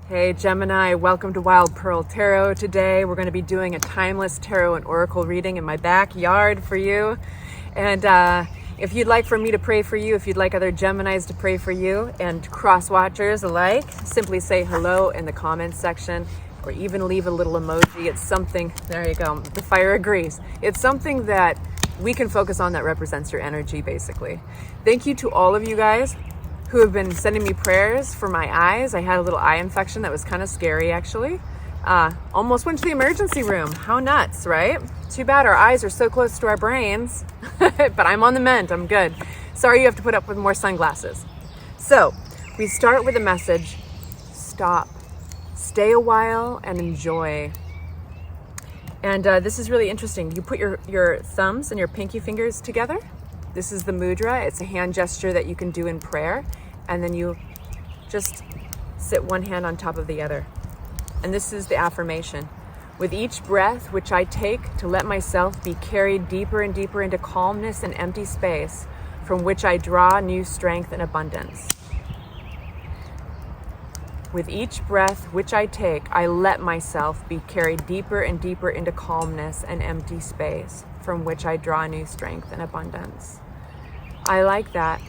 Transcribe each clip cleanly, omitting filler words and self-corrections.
Hey Gemini, welcome to Wild Pearl Tarot. Today we're going to be doing a timeless tarot and oracle reading in my backyard for you. And if you'd like for me to pray for you, if you'd like other Geminis to pray for you and cross watchers alike, simply say hello in the comments section or even leave a little emoji. It's something, there you go, the fire agrees. It's something that we can focus on that represents your energy basically. Thank you to all of you guys who have been sending me prayers for my eyes. I had a little eye infection that was kind of scary actually. Almost went to the emergency room. How nuts, right? Too bad our eyes are so close to our brains, but I'm on the mend, I'm good. Sorry you have to put up with more sunglasses. So we start with a message, stop, stay a while and enjoy. And this is really interesting. You put your thumbs and your pinky fingers together. This is the mudra. It's a hand gesture that you can do in prayer. And then you just sit one hand on top of the other. And this is the affirmation. With each breath which I take to let myself be carried deeper and deeper into calmness and empty space from which I draw new strength and abundance. With each breath which I take, I let myself be carried deeper and deeper into calmness and empty space from which I draw new strength and abundance. I like that.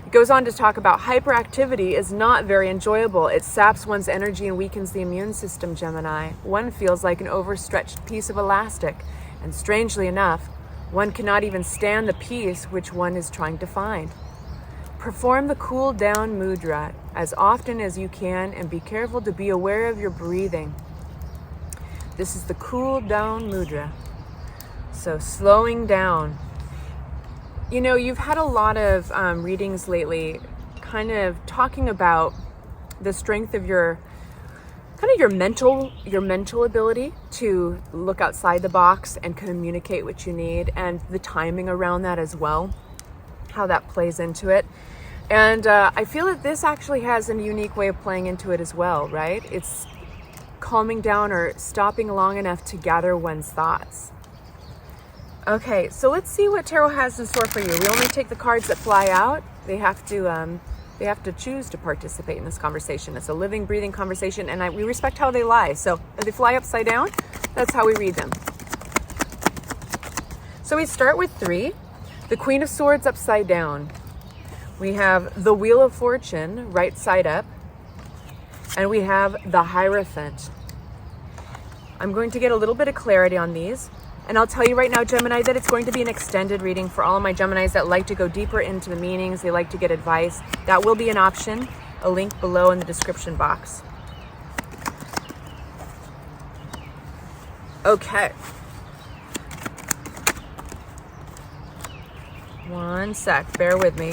It goes on to talk about hyperactivity is not very enjoyable. It saps one's energy and weakens the immune system, Gemini. One feels like an overstretched piece of elastic. And strangely enough, one cannot even stand the peace which one is trying to find. Perform the cool down mudra as often as you can and be careful to be aware of your breathing. This is the cool down mudra. So slowing down. You know, you've had a lot of readings lately kind of talking about the strength of your mental ability to look outside the box and communicate what you need, and the timing around that as well, how that plays into it. And I feel that this actually has a unique way of playing into it as well, right? It's calming down or stopping long enough to gather one's thoughts. Okay, so let's see what tarot has in store for you. We only take the cards that fly out. They have to choose to participate in this conversation. It's a living, breathing conversation, and we respect how they lie. So if they fly upside down, that's how we read them. So we start with 3, the Queen of Swords upside down. We have the Wheel of Fortune right side up, and we have the Hierophant. I'm going to get a little bit of clarity on these. And I'll tell you right now, Gemini, that it's going to be an extended reading for all of my Geminis that like to go deeper into the meanings. They like to get advice. That will be an option. A link below in the description box. Okay. One sec. Bear with me.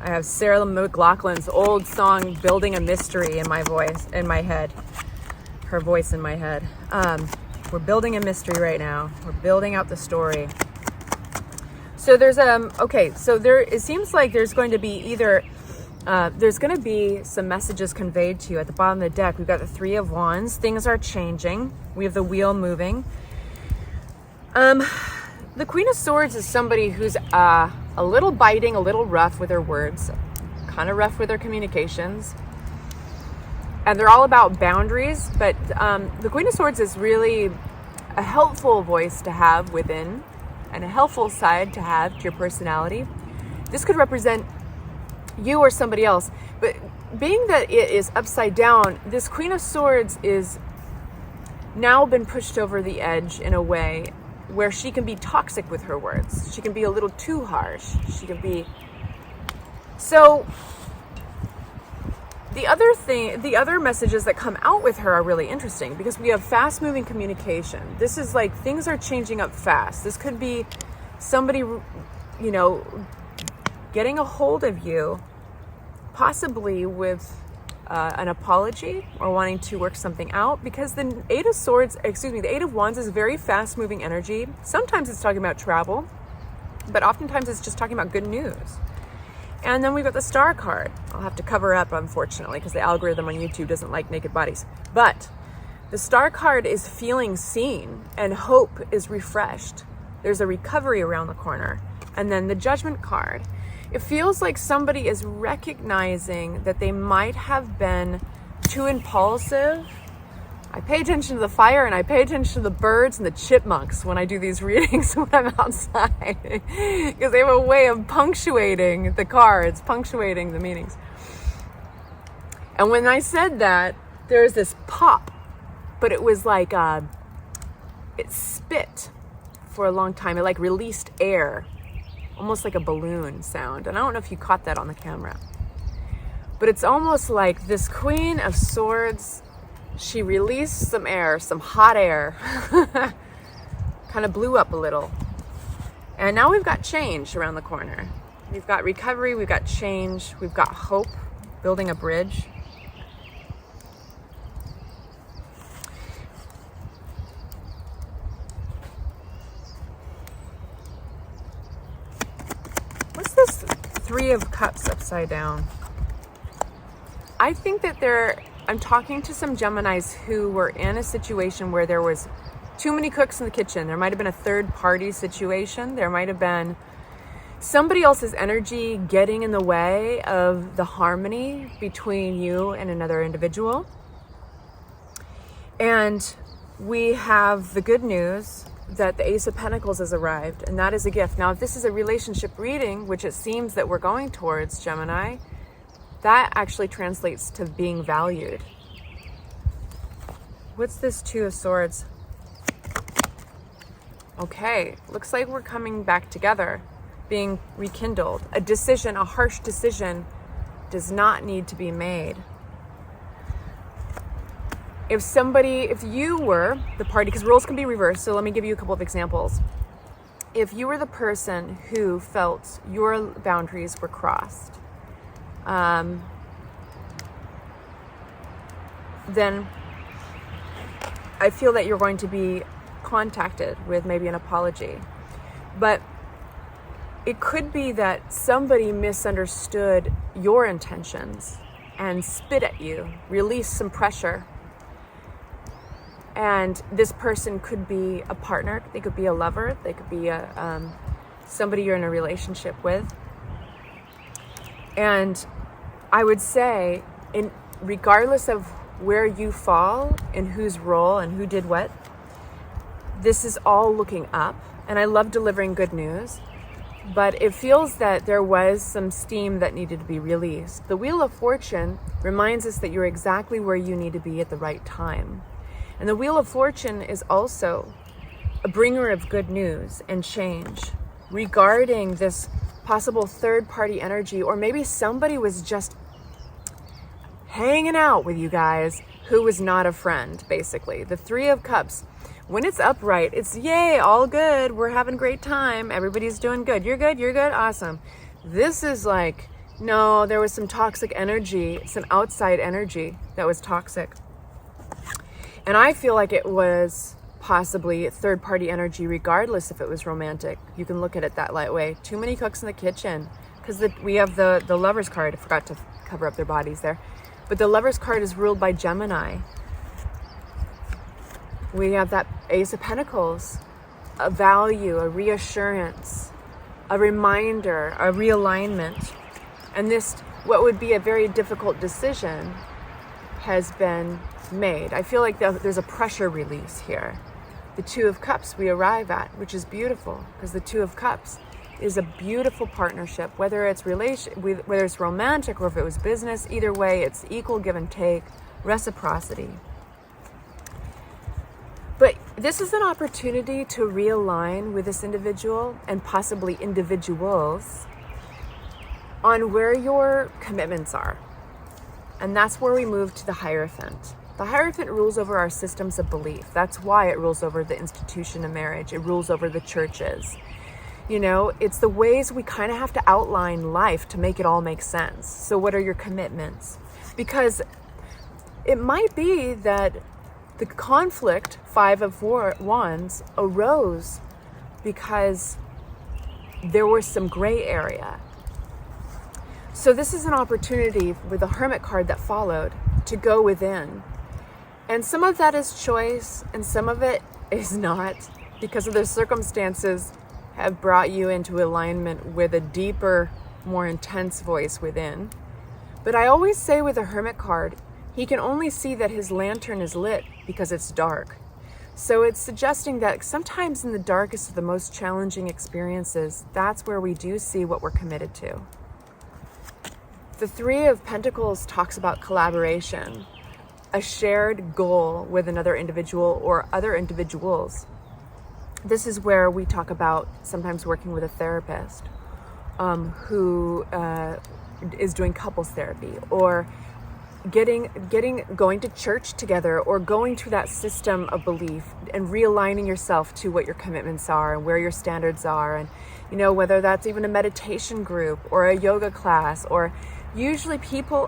I have Sarah McLachlan's old song, Building a Mystery, in my head. Her voice in my head. We're building a mystery right now. We're building out the story. So there's, it seems like there's going to be there's going to be some messages conveyed to you. At the bottom of the deck, we've got the 3 of Wands. Things are changing. We have the wheel moving. The Queen of Swords is somebody who's, a little biting, a little rough with her words, kind of rough with her communications. And they're all about boundaries, but the Queen of Swords is really a helpful voice to have within and a helpful side to have to your personality. This could represent you or somebody else, but being that it is upside down, this Queen of Swords is now been pushed over the edge in a way where she can be toxic with her words. She can be a little too harsh. She can be... So the other messages that come out with her are really interesting because we have fast moving communication. This is like things are changing up fast. This could be somebody, getting a hold of you, possibly with an apology or wanting to work something out, because the Eight of Wands is very fast moving energy. Sometimes it's talking about travel, but oftentimes it's just talking about good news. And then we've got the Star card. I'll have to cover up, unfortunately, because the algorithm on YouTube doesn't like naked bodies. But the Star card is feeling seen and hope is refreshed. There's a recovery around the corner. And then the Judgment card. It feels like somebody is recognizing that they might have been too impulsive. I pay attention to the fire and I pay attention to the birds and the chipmunks when I do these readings when I'm outside, because they have a way of punctuating the cards, punctuating the meanings. And when I said that, there's this pop, but it was like it spit for a long time. It like released air, almost like a balloon sound. And I don't know if you caught that on the camera, but it's almost like this Queen of Swords, she released some air, some hot air, kind of blew up a little. And now we've got change around the corner. We've got recovery, we've got change, we've got hope, building a bridge. What's this Three of Cups upside down? I think that I'm talking to some Geminis who were in a situation where there was too many cooks in the kitchen. There might have been a third party situation. There might have been somebody else's energy getting in the way of the harmony between you and another individual. And we have the good news that the Ace of Pentacles has arrived, and that is a gift. Now, if this is a relationship reading, which it seems that we're going towards, Gemini, that actually translates to being valued. What's this Two of Swords? Okay, looks like we're coming back together, being rekindled. A decision, a harsh decision, does not need to be made. If you were the party, because roles can be reversed, so let me give you a couple of examples. If you were the person who felt your boundaries were crossed, then I feel that you're going to be contacted with maybe an apology. But it could be that somebody misunderstood your intentions and spit at you, released some pressure. And this person could be a partner, they could be a lover, they could be somebody you're in a relationship with. And I would say, regardless of where you fall and whose role and who did what, this is all looking up. And I love delivering good news, but it feels that there was some steam that needed to be released. The Wheel of Fortune reminds us that you're exactly where you need to be at the right time. And the Wheel of Fortune is also a bringer of good news and change regarding this possible third-party energy, or maybe somebody was just hanging out with you guys who was not a friend, basically. The Three of Cups, when it's upright, it's yay, all good, we're having a great time, everybody's doing good, you're good, awesome. This is like, no, there was some toxic energy, some outside energy that was toxic. And I feel like it was possibly third-party energy, regardless if it was romantic. You can look at it that way. Too many cooks in the kitchen, because we have the Lover's card. I forgot to cover up their bodies there. But the Lover's card is ruled by Gemini. We have that Ace of Pentacles, a value, a reassurance, a reminder, a realignment. And this, what would be a very difficult decision, has been made. I feel like there's a pressure release here. The Two of Cups we arrive at, which is beautiful, because the Two of Cups is a beautiful partnership, whether it's whether it's romantic or if it was business, either way, it's equal give and take, reciprocity. But this is an opportunity to realign with this individual and possibly individuals on where your commitments are. And that's where we move to the Hierophant. The Hierophant rules over our systems of belief. That's why it rules over the institution of marriage. It rules over the churches. You know, it's the ways we kind of have to outline life to make it all make sense. So what are your commitments? Because it might be that the conflict, Five of Wands, arose because there was some gray area. So this is an opportunity with the Hermit card that followed to go within. And some of that is choice and some of it is not. because of the circumstances have brought you into alignment with a deeper, more intense voice within. But I always say with the Hermit card, he can only see that his lantern is lit because it's dark. So it's suggesting that sometimes in the darkest of the most challenging experiences, that's where we do see what we're committed to. The Three of Pentacles talks about collaboration, a shared goal with another individual or other individuals. This is where we talk about sometimes working with a therapist who is doing couples therapy, or going to church together, or going to that system of belief and realigning yourself to what your commitments are and where your standards are. And, whether that's even a meditation group or a yoga class, or usually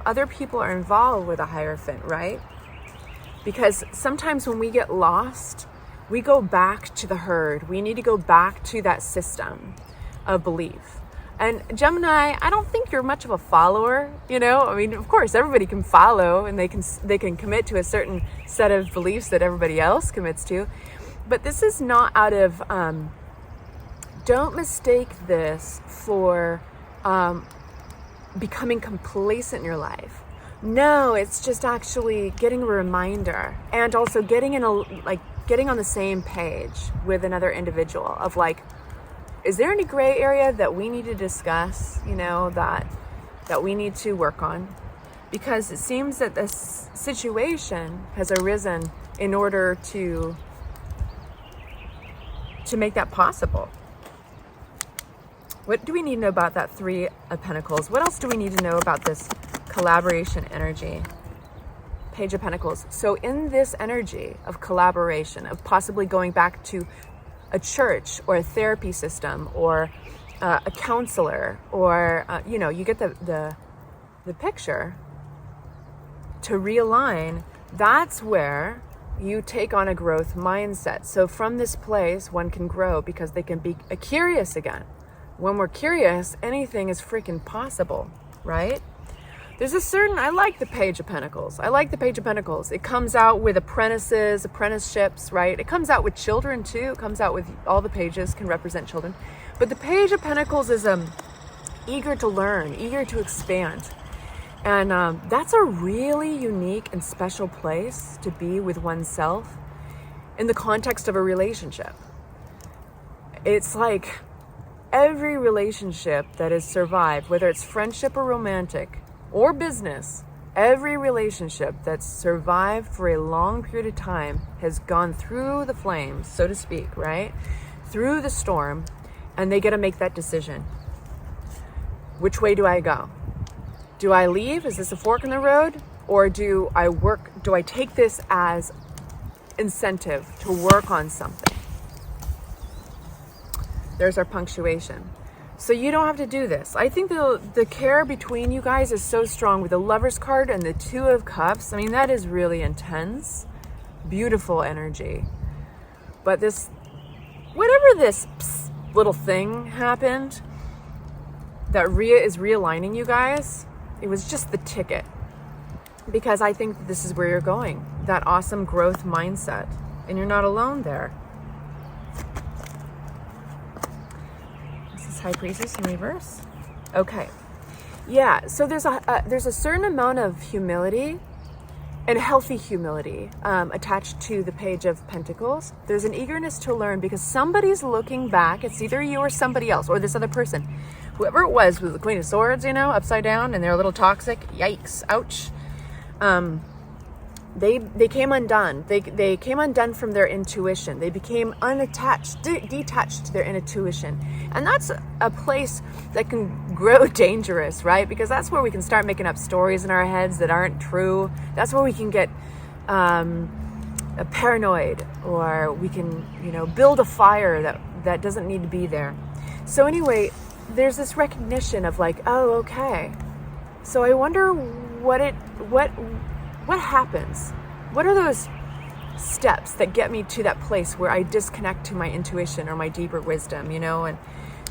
other people are involved with a Hierophant, right? Because sometimes when we get lost, we go back to the herd. We need to go back to that system of belief. And Gemini, I don't think you're much of a follower, of course, everybody can follow and they can commit to a certain set of beliefs that everybody else commits to. But this is not out of, don't mistake this for becoming complacent in your life. No, it's just actually getting a reminder, and also getting on the same page with another individual of is there any gray area that we need to discuss, that we need to work on? Because it seems that this situation has arisen in order to make that possible. What do we need to know about that Three of Pentacles? What else do we need to know about this collaboration energy? Page of Pentacles. So in this energy of collaboration, of possibly going back to a church or a therapy system or a counselor, or you get the picture, to realign, that's where you take on a growth mindset. So from this place, one can grow because they can be curious again. When we're curious, anything is freaking possible, right? I like the Page of Pentacles. It comes out with apprenticeships, right? It comes out with children too. It comes out with all the pages can represent children. But the Page of Pentacles is eager to learn, eager to expand. And that's a really unique and special place to be with oneself in the context of a relationship. It's like every relationship that has survived, whether it's friendship or romantic, or business, every relationship that's survived for a long period of time has gone through the flames, so to speak, right? Through the storm, and they get to make that decision. Which way do I go? Do I leave? Is this a fork in the road? Or do I take this as incentive to work on something? There's our punctuation. So you don't have to do this. I think the care between you guys is so strong with the Lover's card and the Two of Cups. I mean, that is really intense, beautiful energy. But whatever this little thing happened that is realigning you guys, it was just the ticket. Because I think this is where you're going, that awesome growth mindset. And you're not alone there. High Priestess in reverse. Okay. Yeah, so there's a certain amount of humility, and healthy humility, attached to the Page of Pentacles. There's an eagerness to learn because somebody's looking back. It's either you or somebody else or this other person. Whoever it was with the Queen of Swords, upside down, and they're a little toxic. Yikes. Ouch. They came undone. They came undone from their intuition. They became unattached, detached to their intuition. And that's a place that can grow dangerous, right? Because that's where we can start making up stories in our heads that aren't true. That's where we can get paranoid, or we can, build a fire that doesn't need to be there. So anyway, there's this recognition of oh, okay. So I wonder what happens? What are those steps that get me to that place where I disconnect to my intuition or my deeper wisdom, And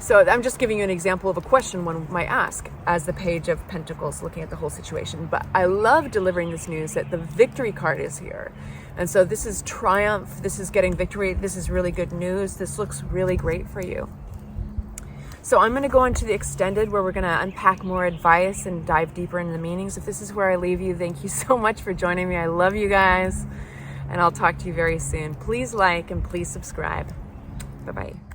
So I'm just giving you an example of a question one might ask as the Page of Pentacles, looking at the whole situation. But I love delivering this news that the victory card is here. And so this is triumph. This is getting victory. This is really good news. This looks really great for you. So I'm going to go into the extended where we're going to unpack more advice and dive deeper into the meanings. If this is where I leave you, thank you so much for joining me. I love you guys, and I'll talk to you very soon. Please like and please subscribe. Bye-bye.